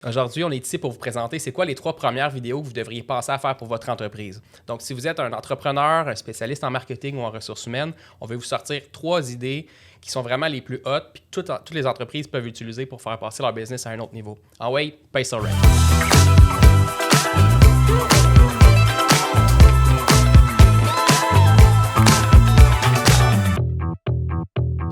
Aujourd'hui, on est ici pour vous présenter c'est quoi les 3 premières vidéos que vous devriez penser à faire pour votre entreprise. Donc, si vous êtes un entrepreneur, un spécialiste en marketing ou en ressources humaines, on va vous sortir 3 idées qui sont vraiment les plus hautes puis que toutes les entreprises peuvent utiliser pour faire passer leur business à un autre niveau. En way, paye ça rent.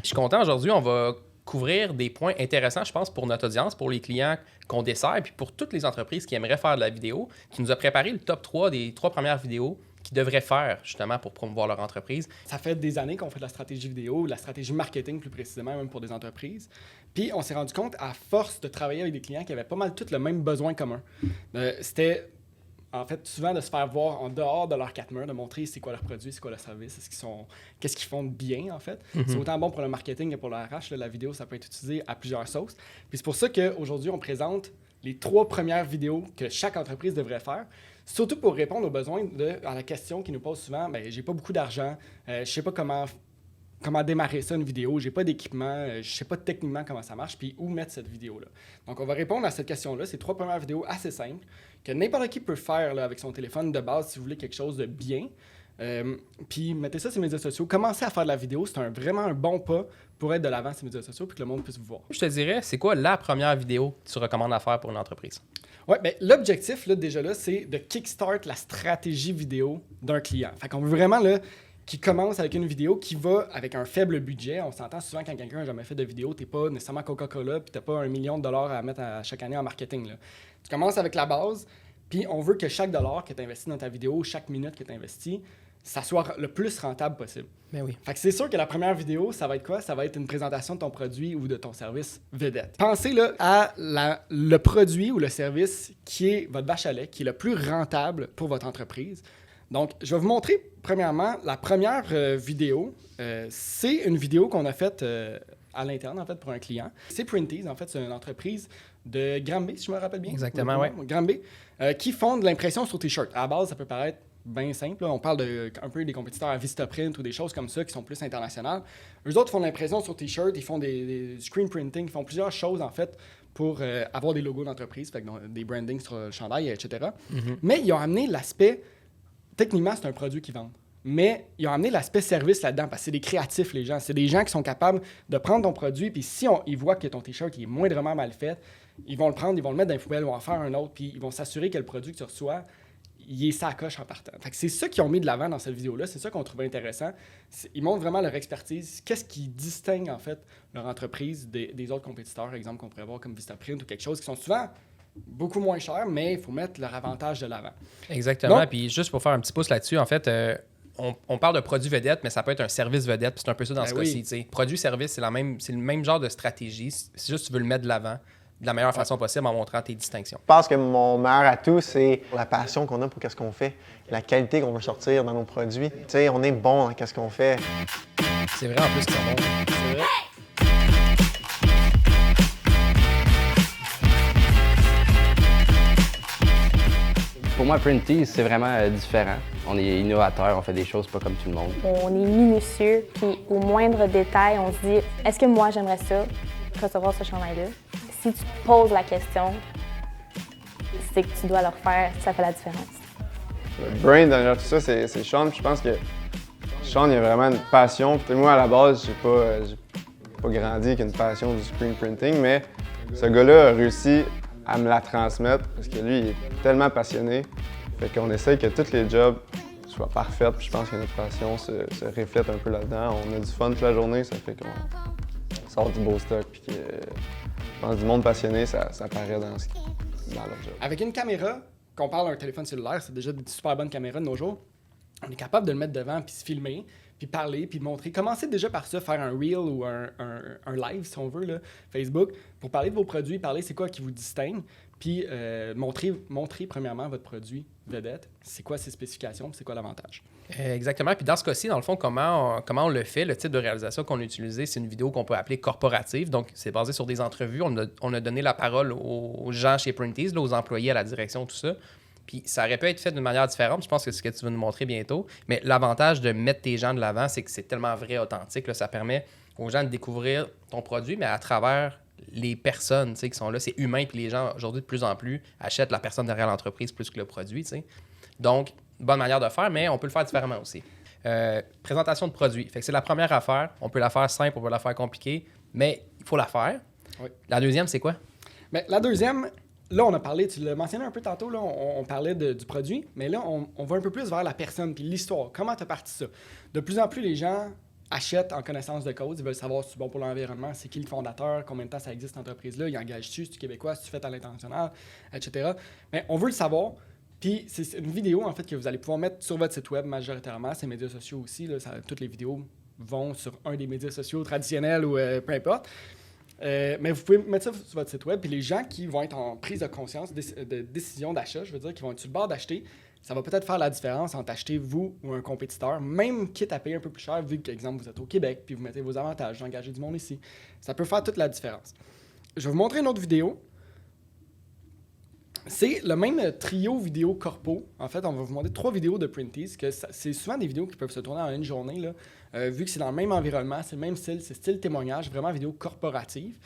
Je suis content aujourd'hui, on va couvrir des points intéressants, je pense, pour notre audience, pour les clients qu'on dessert, puis pour toutes les entreprises qui aimeraient faire de la vidéo, qui nous a préparé le top 3 des 3 premières vidéos qu'ils devraient faire, justement, pour promouvoir leur entreprise. Ça fait des années qu'on fait de la stratégie vidéo, de la stratégie marketing plus précisément, même pour des entreprises. Puis on s'est rendu compte, à force de travailler avec des clients qui avaient pas mal tous le même besoin commun. C'était, en fait, souvent de se faire voir en dehors de leur 4 murs, de montrer c'est quoi leur produit, c'est quoi leur service, qu'est-ce qu'ils font de bien, en fait. C'est autant bon pour le marketing que pour le RH. Là, la vidéo, ça peut être utilisé à plusieurs sauces. Puis c'est pour ça qu'aujourd'hui, on présente les 3 premières vidéos que chaque entreprise devrait faire, surtout pour répondre aux besoins à la question qui nous pose souvent, « j'ai pas beaucoup d'argent, je sais pas comment démarrer ça, une vidéo, j'ai pas d'équipement, je sais pas techniquement comment ça marche, puis où mettre cette vidéo-là. » Donc, on va répondre à cette question-là. Ces 3 premières vidéos assez simples que n'importe qui peut faire là, avec son téléphone de base si vous voulez quelque chose de bien. Puis, mettez ça sur les médias sociaux. Commencez à faire de la vidéo. C'est vraiment un bon pas pour être de l'avant sur les médias sociaux puis que le monde puisse vous voir. Je te dirais, c'est quoi la première vidéo que tu recommandes à faire pour une entreprise? Oui, bien, l'objectif, là, déjà là, c'est de kickstart la stratégie vidéo d'un client. Fait qu'on veut vraiment, là, qui commence avec une vidéo qui va avec un faible budget. On s'entend souvent quand quelqu'un n'a jamais fait de vidéo, tu n'es pas nécessairement Coca-Cola puis tu n'as pas $1 million à mettre à chaque année en marketing. Là. Tu commences avec la base, puis on veut que chaque dollar que tu investis dans ta vidéo, chaque minute que tu investis, ça soit le plus rentable possible. Ben oui. Fait que c'est sûr que la première vidéo, ça va être quoi? Ça va être une présentation de ton produit ou de ton service vedette. Pensez là, à le produit ou le service qui est votre vache à lait, qui est le plus rentable pour votre entreprise. Donc, je vais vous montrer, premièrement, la première vidéo. C'est une vidéo qu'on a faite à l'interne, en fait, pour un client. C'est Printeez, en fait, c'est une entreprise de Granby, si je me rappelle bien. Exactement, oui. Granby, qui font de l'impression sur T-shirt. À la base, ça peut paraître bien simple. Là. On parle un peu des compétiteurs à Vistaprint ou des choses comme ça qui sont plus internationales. Eux autres font de l'impression sur T-shirt, ils font des screen printing, ils font plusieurs choses, en fait, pour avoir des logos d'entreprise, fait que, des brandings sur le chandail, etc. Mais ils ont amené l'aspect... Techniquement, c'est un produit qu'ils vendent. Mais ils ont amené l'aspect service là-dedans parce que c'est des créatifs, les gens. C'est des gens qui sont capables de prendre ton produit, puis si ils voient que ton T-shirt est moindrement mal fait, ils vont le prendre, ils vont le mettre dans les poubelles, ils vont en faire un autre, puis ils vont s'assurer que le produit que tu reçois, il est sacoche en partant. Fait que c'est ça qu'ils ont mis de l'avant dans cette vidéo-là. C'est ça qu'on trouvait intéressant. Ils montrent vraiment leur expertise. Qu'est-ce qui distingue, en fait, leur entreprise des autres compétiteurs, par exemple, qu'on pourrait voir comme Vistaprint ou quelque chose, qui sont souvent... beaucoup moins cher, mais il faut mettre leur avantage de l'avant. Exactement. Donc, puis juste pour faire un petit pouce là-dessus, en fait, on parle de produit vedette, mais ça peut être un service vedette. Puis c'est un peu ça dans ce cas-ci. Produit-service, c'est le même genre de stratégie. C'est juste que tu veux le mettre de l'avant de la meilleure façon possible en montrant tes distinctions. Je pense que mon meilleur atout, c'est la passion qu'on a pour ce qu'on fait, la qualité qu'on veut sortir dans nos produits. Tu sais, on est bon dans ce qu'on fait. C'est vrai en plus que c'est bon. C'est vrai. Pour moi, Printeez, c'est vraiment différent. On est innovateur, on fait des choses pas comme tout le monde. On est minutieux, puis au moindre détail, on se dit « Est-ce que moi, j'aimerais ça, recevoir ce chandail-là? » Si tu te poses la question, c'est que tu dois le refaire, ça fait la différence. Le brain derrière tout ça, c'est Sean. Puis je pense que Sean, il a vraiment une passion. Puis moi, à la base, j'ai pas grandi avec une passion du screen printing, mais ce gars-là a réussi à me la transmettre parce que lui, il est tellement passionné. Fait qu'on essaie que tous les jobs soient parfaits. Puis je pense que notre passion se reflète un peu là-dedans. On a du fun toute la journée, ça fait qu'on sort du beau stock. Puis que, je pense que du monde passionné, ça paraît dans leur job. Avec une caméra, qu'on parle d'un téléphone cellulaire, c'est déjà des super bonnes caméras de nos jours. On est capable de le mettre devant puis se filmer, puis parler, puis montrer. Commencez déjà par ça, faire un reel ou un live, si on veut, là, Facebook, pour parler de vos produits, parler c'est quoi qui vous distingue, puis montrer premièrement votre produit vedette, c'est quoi ses spécifications, puis c'est quoi l'avantage. Exactement. Puis dans ce cas-ci, dans le fond, comment on le fait, le type de réalisation qu'on a utilisé, c'est une vidéo qu'on peut appeler corporative. Donc, c'est basé sur des entrevues. On a donné la parole aux gens chez Printeez, là, aux employés, à la direction, tout ça. Puis ça aurait pu être fait d'une manière différente. Je pense que c'est ce que tu vas nous montrer bientôt. Mais l'avantage de mettre tes gens de l'avant, c'est que c'est tellement vrai, authentique. Là, ça permet aux gens de découvrir ton produit, mais à travers les personnes qui sont là, c'est humain, puis les gens, aujourd'hui, de plus en plus, achètent la personne derrière l'entreprise plus que le produit. T'sais. Donc, bonne manière de faire, mais on peut le faire différemment aussi. Présentation de produit. Fait que c'est la première affaire. On peut la faire simple, on peut la faire compliquée, mais il faut la faire. Oui. La deuxième, c'est quoi? Mais la deuxième, là, on a parlé, tu l'as mentionné un peu tantôt, là, on parlait du produit, mais là, on va un peu plus vers la personne puis l'histoire. Comment tu as parti ça? De plus en plus, les gens achètent en connaissance de cause. Ils veulent savoir si c'est bon pour l'environnement, c'est qui le fondateur, combien de temps ça existe cette entreprise-là, ils engagent-tu, c'est-tu québécois, c'est-tu fait à l'international, etc. Mais on veut le savoir. Puis c'est une vidéo, en fait, que vous allez pouvoir mettre sur votre site web majoritairement, ces médias sociaux aussi. Là, toutes les vidéos vont sur un des médias sociaux traditionnels ou peu importe. Mais vous pouvez mettre ça sur votre site web, puis les gens qui vont être en prise de conscience, de décision d'achat, je veux dire, qui vont être sur le bord d'acheter, ça va peut-être faire la différence entre acheter vous ou un compétiteur, même quitte à payer un peu plus cher, vu que, par exemple, vous êtes au Québec, puis vous mettez vos avantages, vous engagez du monde ici. Ça peut faire toute la différence. Je vais vous montrer une autre vidéo. C'est le même trio vidéo corpo. En fait, on va vous montrer 3 vidéos de Printeez, que c'est souvent des vidéos qui peuvent se tourner en une journée, là, vu que c'est dans le même environnement, c'est le même style, c'est style témoignage, vraiment vidéo corporative.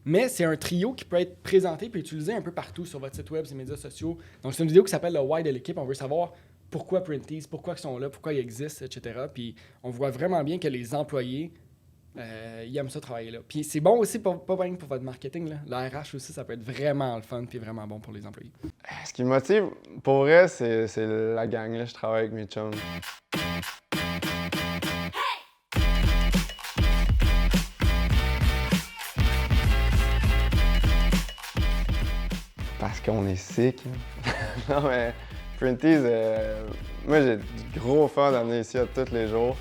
Mais c'est un trio qui peut être présenté et utilisé un peu partout sur votre site web, sur les médias sociaux. Donc, c'est une vidéo qui s'appelle le Why de l'équipe. On veut savoir pourquoi Printeez, pourquoi ils sont là, pourquoi ils existent, etc. Puis, on voit vraiment bien que les employés ils aiment ça travailler là. Puis c'est bon aussi, pas bien pour votre marketing. Là. La RH aussi, ça peut être vraiment le fun puis vraiment bon pour les employés. Ce qui me motive, pour vrai, c'est la gang. Là. Je travaille avec mes chums. Parce qu'on est sick. Non, mais Printeez, moi, j'ai du gros fun d'amener ici à tous les jours.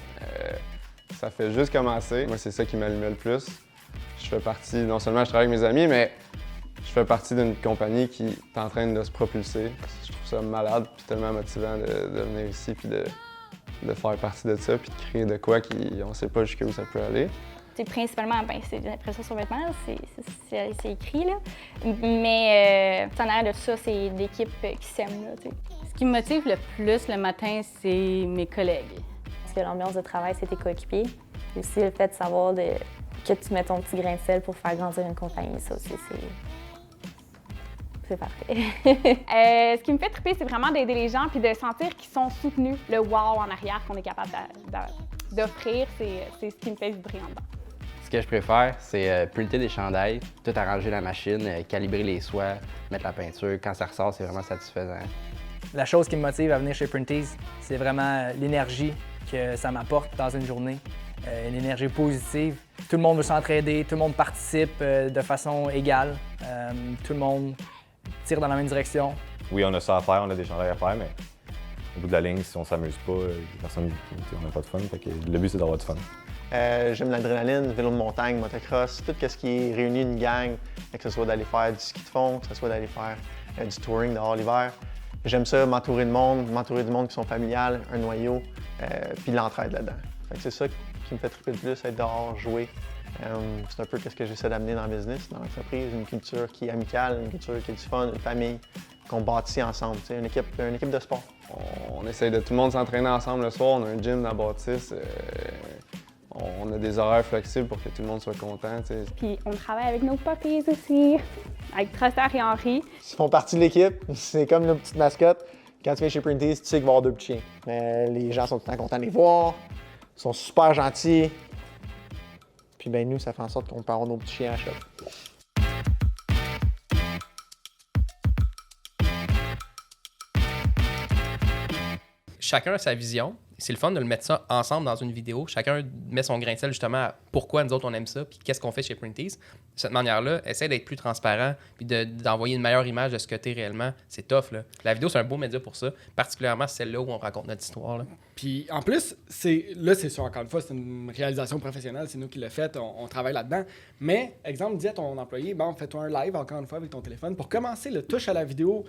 Ça fait juste commencer. Moi, c'est ça qui m'allumait le plus. Je fais partie, non seulement je travaille avec mes amis, mais je fais partie d'une compagnie qui est en train de se propulser. Je trouve ça malade puis tellement motivant de venir ici puis de faire partie de ça puis de créer de quoi on sait pas jusqu'où ça peut aller. C'est principalement, c'est l'impression sur vêtements, c'est écrit, là. Mais en arrière de ça, c'est l'équipe qui s'aime, là, t'sais. Ce qui me motive le plus le matin, c'est mes collègues. Parce que l'ambiance de travail, c'est tes coéquipiers. Aussi, le fait de savoir que tu mets ton petit grain de sel pour faire grandir une compagnie, ça aussi, c'est parfait. Ce qui me fait triper, c'est vraiment d'aider les gens puis de sentir qu'ils sont soutenus. Le wow en arrière qu'on est capable d'offrir, c'est ce qui me fait vibrer en dedans. Ce que je préfère, c'est printer des chandails, tout arranger la machine, calibrer les soies, mettre la peinture. Quand ça ressort, c'est vraiment satisfaisant. La chose qui me motive à venir chez Printeez, c'est vraiment l'énergie que ça m'apporte dans une journée. Une énergie positive. Tout le monde veut s'entraider, tout le monde participe de façon égale. Tout le monde tire dans la même direction. Oui, on a ça à faire, on a des chandails à faire, mais au bout de la ligne, si on s'amuse pas, personne, on n'a pas de fun. Fait que le but, c'est d'avoir du fun. J'aime l'adrénaline, vélo de montagne, motocross, tout ce qui réunit une gang, que ce soit d'aller faire du ski de fond, que ce soit d'aller faire du touring dehors l'hiver. J'aime ça, m'entourer du monde qui sont familiales, un noyau, puis l'entraide là-dedans. C'est ça qui me fait triper le plus, être dehors, jouer. C'est un peu ce que j'essaie d'amener dans le business, dans l'entreprise, une culture qui est amicale, une culture qui est du fun, une famille qu'on bâtit ensemble, une équipe de sport. On essaye de tout le monde s'entraîner ensemble le soir, on a un gym dans la bâtisse. On a des horaires flexibles pour que tout le monde soit content. T'sais. Puis on travaille avec nos puppies aussi, avec Truster et Henri. Ils font partie de l'équipe, c'est comme nos petites mascottes. Quand tu viens chez Printeez, tu sais qu'il va y avoir 2 petits chiens. Mais les gens sont tout le temps contents de les voir, ils sont super gentils. Puis ben nous, ça fait en sorte qu'on peut avoir nos petits chiens à shop. Chacun a sa vision. C'est le fun de le mettre ça ensemble dans une vidéo. Chacun met son grain de sel justement à pourquoi nous autres on aime ça, puis qu'est-ce qu'on fait chez Printeez. De cette manière-là, essaie d'être plus transparent, puis d'envoyer une meilleure image de ce que tu es réellement. C'est tough, là. La vidéo, c'est un beau média pour ça, particulièrement celle-là où on raconte notre histoire, là. Puis en plus, c'est sûr, encore une fois, c'est une réalisation professionnelle, c'est nous qui l'a fait, on travaille là-dedans. Mais, exemple, dis à ton employé, bon, fais-toi un live encore une fois avec ton téléphone. Pour commencer, touche à la vidéo,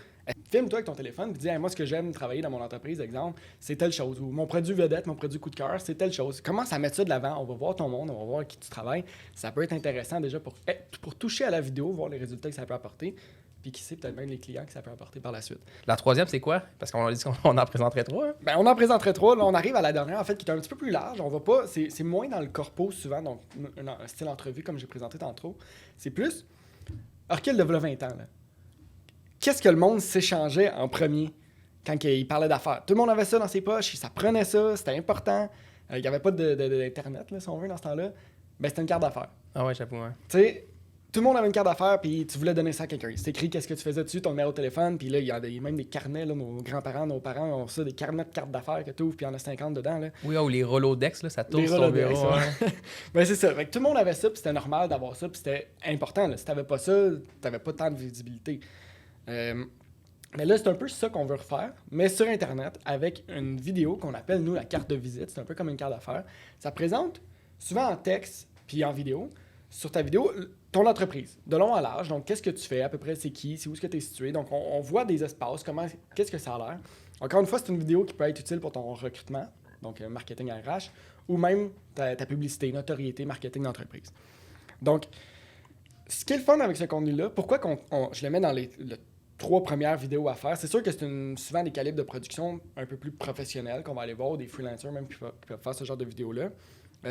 filme-toi avec ton téléphone, puis dis, hey, moi, ce que j'aime travailler dans mon entreprise, exemple, c'est telle chose. Ou mon produit vedette, mon produit coup de cœur, c'est telle chose. Commence à mettre ça de l'avant, on va voir ton monde, on va voir avec qui tu travailles. Ça peut être intéressant déjà pour toucher à la vidéo, voir les résultats que ça peut apporter. puis qui sait peut-être même les clients que ça peut apporter par la suite. La troisième, c'est quoi? Parce qu'on a dit qu'on en présenterait 3. Hein? Ben, on en présenterait 3. Là, on arrive à la dernière, en fait, qui est un petit peu plus large. On va pas... C'est moins dans le corpo, souvent, donc un style entrevue, comme j'ai présenté tantôt. C'est plus... Recul de 20 ans, là. Qu'est-ce que le monde s'échangeait en premier quand il parlait d'affaires? Tout le monde avait ça dans ses poches, ça prenait ça, c'était important. Il n'y avait pas d'Internet, là, si on veut, dans ce temps-là. Ben, c'était une carte d'affaires. Ah ouais, j'avoue, ouais. Tu sais, tout le monde avait une carte d'affaires, puis tu voulais donner ça à quelqu'un. C'est écrit qu'est-ce que tu faisais dessus, ton numéro de téléphone, puis là, il y a même des carnets, là, nos grands-parents, nos parents ont ça, des carnets de cartes d'affaires que tu ouvres, puis il y en a 50 dedans. Là. Oui, ou les Rolodex, là, ça tourne sur ton Rolodex, bureau. ouais. Ben, c'est ça. Fait que tout le monde avait ça, puis c'était normal d'avoir ça, puis c'était important. Là. Si tu n'avais pas ça, tu n'avais pas tant de visibilité. Mais là, c'est un peu ça qu'on veut refaire, mais sur Internet, avec une vidéo qu'on appelle, nous, la carte de visite. C'est un peu comme une carte d'affaires. Ça présente, souvent en texte, puis en vidéo, sur ta vidéo, ton entreprise, de long à large. Donc, qu'est-ce que tu fais, à peu près, c'est qui, c'est où est-ce que tu es situé. Donc, on voit des espaces, qu'est-ce que ça a l'air. Encore une fois, c'est une vidéo qui peut être utile pour ton recrutement, donc marketing RH, ou même ta publicité, notoriété, marketing d'entreprise. Donc, ce qui est le fun avec ce contenu-là, pourquoi je le mets dans les 3 premières vidéos à faire, c'est sûr que c'est souvent des calibres de production un peu plus professionnels qu'on va aller voir, des freelancers même qui peuvent faire ce genre de vidéos-là.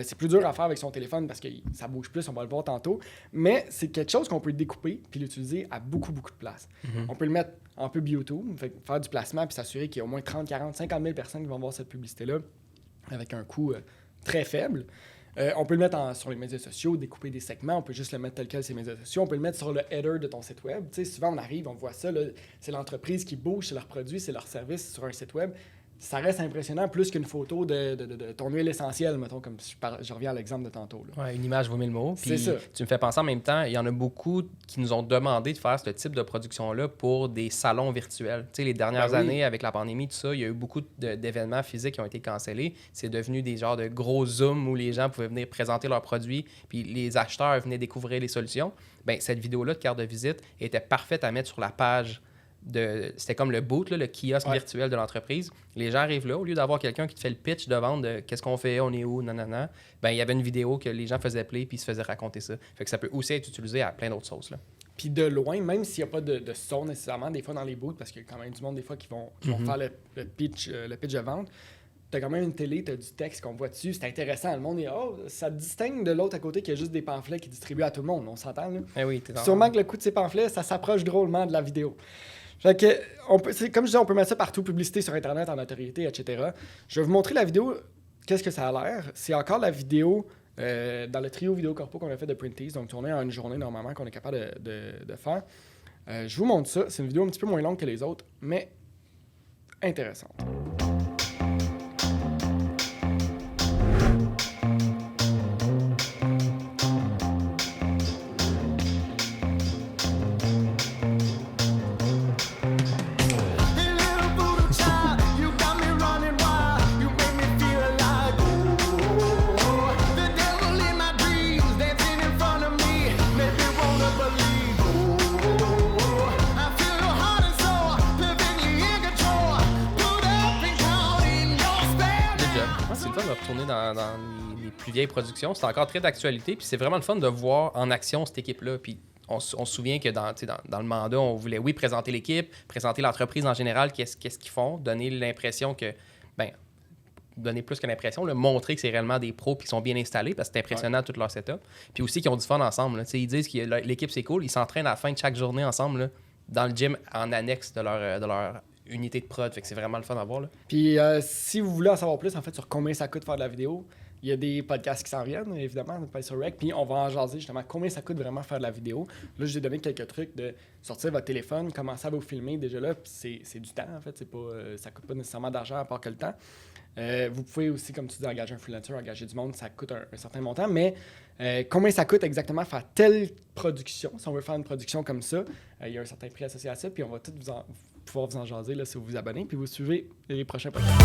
C'est plus dur à faire avec son téléphone parce que ça bouge plus, on va le voir tantôt. Mais c'est quelque chose qu'on peut découper puis l'utiliser à beaucoup, beaucoup de places. On peut le mettre en pub YouTube, faire du placement puis s'assurer qu'il y a au moins 30, 40, 50 000 personnes qui vont voir cette publicité-là avec un coût très faible. On peut le mettre sur les médias sociaux, découper des segments, on peut juste le mettre tel quel sur les médias sociaux, on peut le mettre sur le header de ton site web. Tu sais, souvent, on arrive, on voit ça, là, c'est l'entreprise qui bouge, c'est leur produit, c'est leur service sur un site web. Ça reste impressionnant plus qu'une photo de ton huile essentielle, mettons, comme je reviens à l'exemple de tantôt. Là. Ouais, une image vaut 1000 mots. C'est ça. Tu me fais penser en même temps, il y en a beaucoup qui nous ont demandé de faire ce type de production-là pour des salons virtuels. Tu sais, les dernières années, avec la pandémie, tout ça, il y a eu beaucoup d'événements physiques qui ont été cancellés. C'est devenu des genres de gros Zooms où les gens pouvaient venir présenter leurs produits, puis les acheteurs venaient découvrir les solutions. Bien, cette vidéo-là de carte de visite était parfaite à mettre sur la page. C'était comme le boot, là, le kiosque virtuel de l'entreprise. Les gens arrivent là, au lieu d'avoir quelqu'un qui te fait le pitch de vente de qu'est-ce qu'on fait, on est où, nanana, ben il y avait une vidéo que les gens faisaient play puis ils se faisaient raconter ça. Fait que ça peut aussi être utilisé à plein d'autres sauces. Là. Puis de loin, même s'il n'y a pas de son nécessairement, des fois dans les booths, parce qu'il y a quand même du monde des fois qui vont faire le pitch de vente, tu as quand même une télé, tu as du texte qu'on voit dessus, c'est intéressant. Le monde est ça te distingue de l'autre à côté qui a juste des pamphlets qui distribuent à tout le monde, on s'entend là. Eh oui, sûrement que le coût de ces pamphlets, ça s'approche drôlement de la vidéo. Fait que, comme je disais, on peut mettre ça partout, publicité sur Internet, en notoriété, etc. Je vais vous montrer la vidéo, qu'est-ce que ça a l'air. C'est encore la vidéo dans le trio vidéo corpo qu'on a fait de Printease, donc tourné en une journée normalement qu'on est capable de faire. Je vous montre ça. C'est une vidéo un petit peu moins longue que les autres, mais intéressante. Dans les plus vieilles productions, c'est encore très d'actualité, puis c'est vraiment le fun de voir en action cette équipe-là. Puis on se souvient que dans le mandat, on voulait, présenter l'équipe, présenter l'entreprise en général, qu'est-ce qu'ils font, donner l'impression que, donner plus que l'impression, montrer que c'est réellement des pros qui sont bien installés, parce que c'est impressionnant tout leur setup. Puis aussi qu'ils ont du fun ensemble. Là. Ils disent que l'équipe, c'est cool, ils s'entraînent à la fin de chaque journée ensemble, là, dans le gym, en annexe de leur unité de prod, fait que c'est vraiment le fun à voir. Là. Puis si vous voulez en savoir plus en fait sur combien ça coûte faire de la vidéo, il y a des podcasts qui s'en viennent, évidemment, pas sur Rec, puis on va en jaser justement combien ça coûte vraiment faire de la vidéo. Là, je vous ai donné quelques trucs de sortir votre téléphone, commencer à vous filmer déjà là, puis c'est du temps en fait, ça coûte pas nécessairement d'argent à part que le temps. Vous pouvez aussi, comme tu dis, engager un freelancer, engager du monde, ça coûte un certain montant, mais combien ça coûte exactement faire telle production, si on veut faire une production comme ça, il y a un certain prix associé à ça, puis on va tout pouvoir vous en jaser là, si vous vous abonnez, puis vous suivez les prochains podcasts.